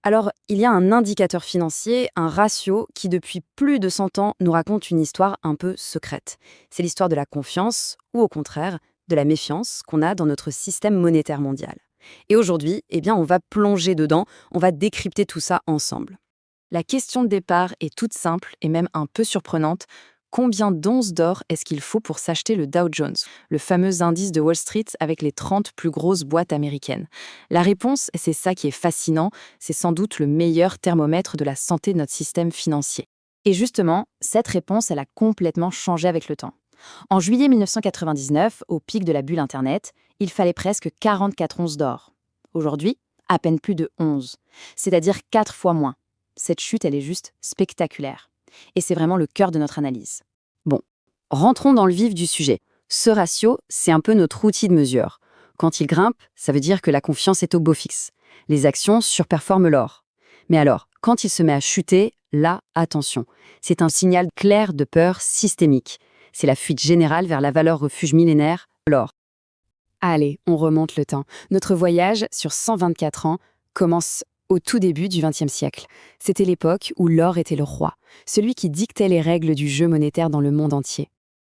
Alors, il y a un indicateur financier, un ratio, qui depuis plus de 100 ans nous raconte une histoire un peu secrète. C'est l'histoire de la confiance, ou au contraire, de la méfiance qu'on a dans notre système monétaire mondial. Et aujourd'hui, eh bien, on va plonger dedans, on va décrypter tout ça ensemble. La question de départ est toute simple et même un peu surprenante. Combien d'onces d'or est-ce qu'il faut pour s'acheter le Dow Jones, le fameux indice de Wall Street avec les 30 plus grosses boîtes américaines? La réponse, c'est ça qui est fascinant, c'est sans doute le meilleur thermomètre de la santé de notre système financier. Et justement, cette réponse, elle a complètement changé avec le temps. En juillet 1999, au pic de la bulle Internet, il fallait presque 44 onces d'or. Aujourd'hui, à peine plus de 11, c'est-à-dire 4 fois moins. Cette chute, elle est juste spectaculaire. Et c'est vraiment le cœur de notre analyse. Bon, rentrons dans le vif du sujet. Ce ratio, c'est un peu notre outil de mesure. Quand il grimpe, ça veut dire que la confiance est au beau fixe. Les actions surperforment l'or. Mais alors, quand il se met à chuter, là, attention. C'est un signal clair de peur systémique. C'est la fuite générale vers la valeur refuge millénaire, l'or. Allez, on remonte le temps. Notre voyage, sur 124 ans, commence au tout début du XXe siècle. C'était l'époque où l'or était le roi, celui qui dictait les règles du jeu monétaire dans le monde entier.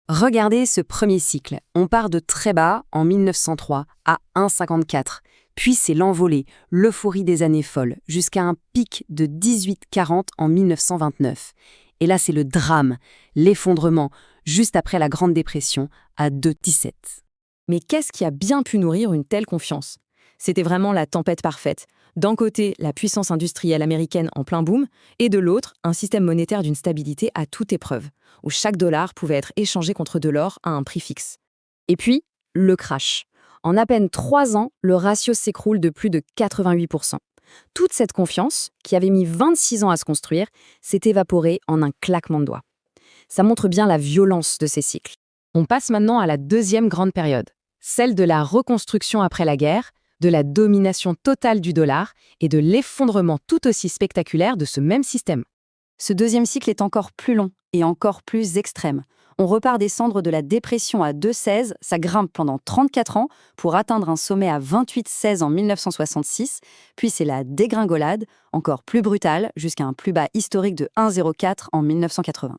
Regardez ce premier cycle. On part de très bas, en 1903, à 1,54. Puis c'est l'envolée, l'euphorie des années folles, jusqu'à un pic de 18,40 en 1929. Et là, c'est le drame, l'effondrement, juste après la Grande Dépression, à 2,17. Mais qu'est-ce qui a bien pu nourrir une telle confiance? C'était vraiment la tempête parfaite. D'un côté, la puissance industrielle américaine en plein boom, et de l'autre, un système monétaire d'une stabilité à toute épreuve, où chaque dollar pouvait être échangé contre de l'or à un prix fixe. Et puis, le crash. En à peine 3 ans, le ratio s'écroule de plus de 88%. Toute cette confiance, qui avait mis 26 ans à se construire, s'est évaporée en un claquement de doigts. Ça montre bien la violence de ces cycles. On passe maintenant à la deuxième grande période, celle de la reconstruction après la guerre, de la domination totale du dollar et de l'effondrement tout aussi spectaculaire de ce même système. Ce deuxième cycle est encore plus long et encore plus extrême. On repart des cendres de la dépression à 2,16, ça grimpe pendant 34 ans pour atteindre un sommet à 28,16 en 1966, puis c'est la dégringolade, encore plus brutale, jusqu'à un plus bas historique de 1,04 en 1980.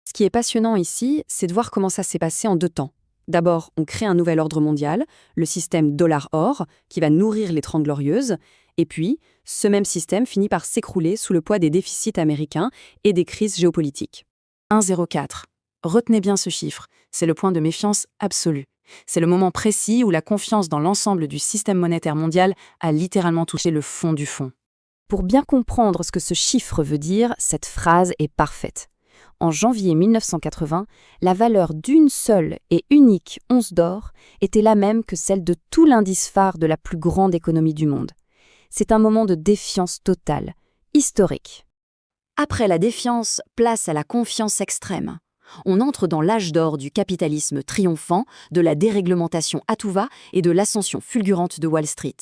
Ce qui est passionnant ici, c'est de voir comment ça s'est passé en 2 temps. D'abord, on crée un nouvel ordre mondial, le système dollar-or, qui va nourrir les 30 glorieuses, et puis, ce même système finit par s'écrouler sous le poids des déficits américains et des crises géopolitiques. 1,04. Retenez bien ce chiffre, c'est le point de méfiance absolu. C'est le moment précis où la confiance dans l'ensemble du système monétaire mondial a littéralement touché le fond du fond. Pour bien comprendre ce que ce chiffre veut dire, cette phrase est parfaite. En janvier 1980, la valeur d'une seule et unique once d'or était la même que celle de tout l'indice phare de la plus grande économie du monde. C'est un moment de défiance totale, historique. Après la défiance, place à la confiance extrême. On entre dans l'âge d'or du capitalisme triomphant, de la déréglementation à tout va et de l'ascension fulgurante de Wall Street.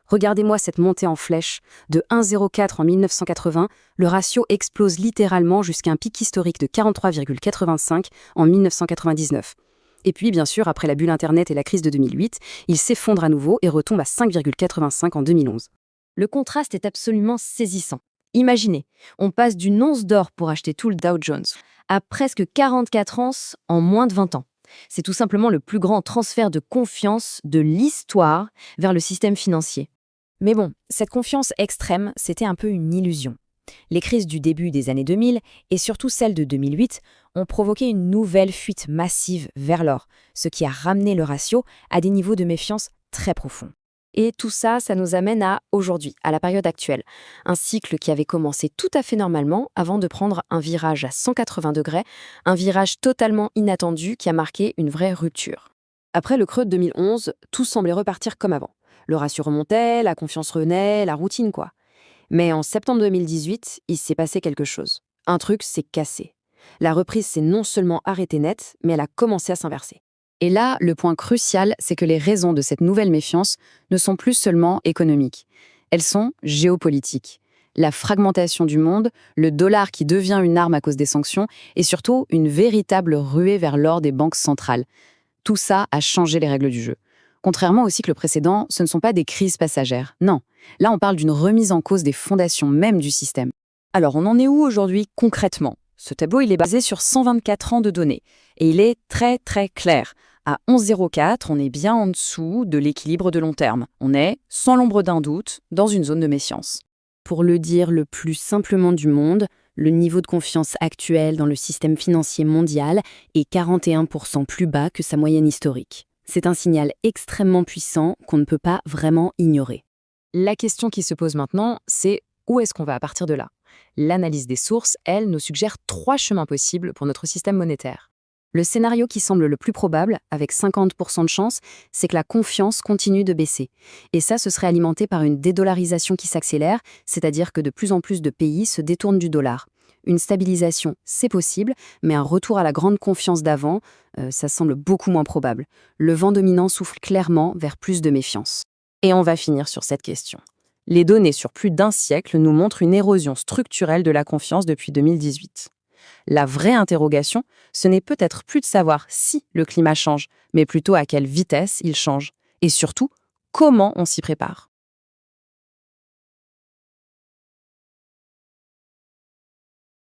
Regardez-moi cette montée en flèche. De 1,04 en 1980, le ratio explose littéralement jusqu'à un pic historique de 43,85 en 1999. Et puis, bien sûr, après la bulle Internet et la crise de 2008, il s'effondre à nouveau et retombe à 5,85 en 2011. Le contraste est absolument saisissant. Imaginez, on passe d'une once d'or pour acheter tout le Dow Jones à presque 44 onces en moins de 20 ans. C'est tout simplement le plus grand transfert de confiance de l'histoire vers le système financier. Mais bon, cette confiance extrême, c'était un peu une illusion. Les crises du début des années 2000 et surtout celle de 2008 ont provoqué une nouvelle fuite massive vers l'or, ce qui a ramené le ratio à des niveaux de méfiance très profonds. Et tout ça, ça nous amène à aujourd'hui, à la période actuelle. Un cycle qui avait commencé tout à fait normalement avant de prendre un virage à 180 degrés, un virage totalement inattendu qui a marqué une vraie rupture. Après le creux de 2011, tout semblait repartir comme avant. Le ratio remontait, la confiance renaît, la routine quoi. Mais en septembre 2018, il s'est passé quelque chose. Un truc s'est cassé. La reprise s'est non seulement arrêtée net, mais elle a commencé à s'inverser. Et là, le point crucial, c'est que les raisons de cette nouvelle méfiance ne sont plus seulement économiques. Elles sont géopolitiques. La fragmentation du monde, le dollar qui devient une arme à cause des sanctions, et surtout une véritable ruée vers l'or des banques centrales. Tout ça a changé les règles du jeu. Contrairement au cycle précédent, ce ne sont pas des crises passagères. Non, là on parle d'une remise en cause des fondations même du système. Alors on en est où aujourd'hui concrètement? Ce tableau il est basé sur 124 ans de données et il est très très clair. À 11,04, on est bien en dessous de l'équilibre de long terme. On est, sans l'ombre d'un doute, dans une zone de méfiance. Pour le dire le plus simplement du monde, le niveau de confiance actuel dans le système financier mondial est 41% plus bas que sa moyenne historique. C'est un signal extrêmement puissant qu'on ne peut pas vraiment ignorer. La question qui se pose maintenant, c'est où est-ce qu'on va à partir de là? L'analyse des sources, elle, nous suggère 3 chemins possibles pour notre système monétaire. Le scénario qui semble le plus probable, avec 50% de chance, c'est que la confiance continue de baisser. Et ça, ce serait alimenté par une dédollarisation qui s'accélère, c'est-à-dire que de plus en plus de pays se détournent du dollar. Une stabilisation, c'est possible, mais un retour à la grande confiance d'avant, ça semble beaucoup moins probable. Le vent dominant souffle clairement vers plus de méfiance. Et on va finir sur cette question. Les données sur plus d'un siècle nous montrent une érosion structurelle de la confiance depuis 2018. La vraie interrogation, ce n'est peut-être plus de savoir si le climat change, mais plutôt à quelle vitesse il change. Et surtout, comment on s'y prépare.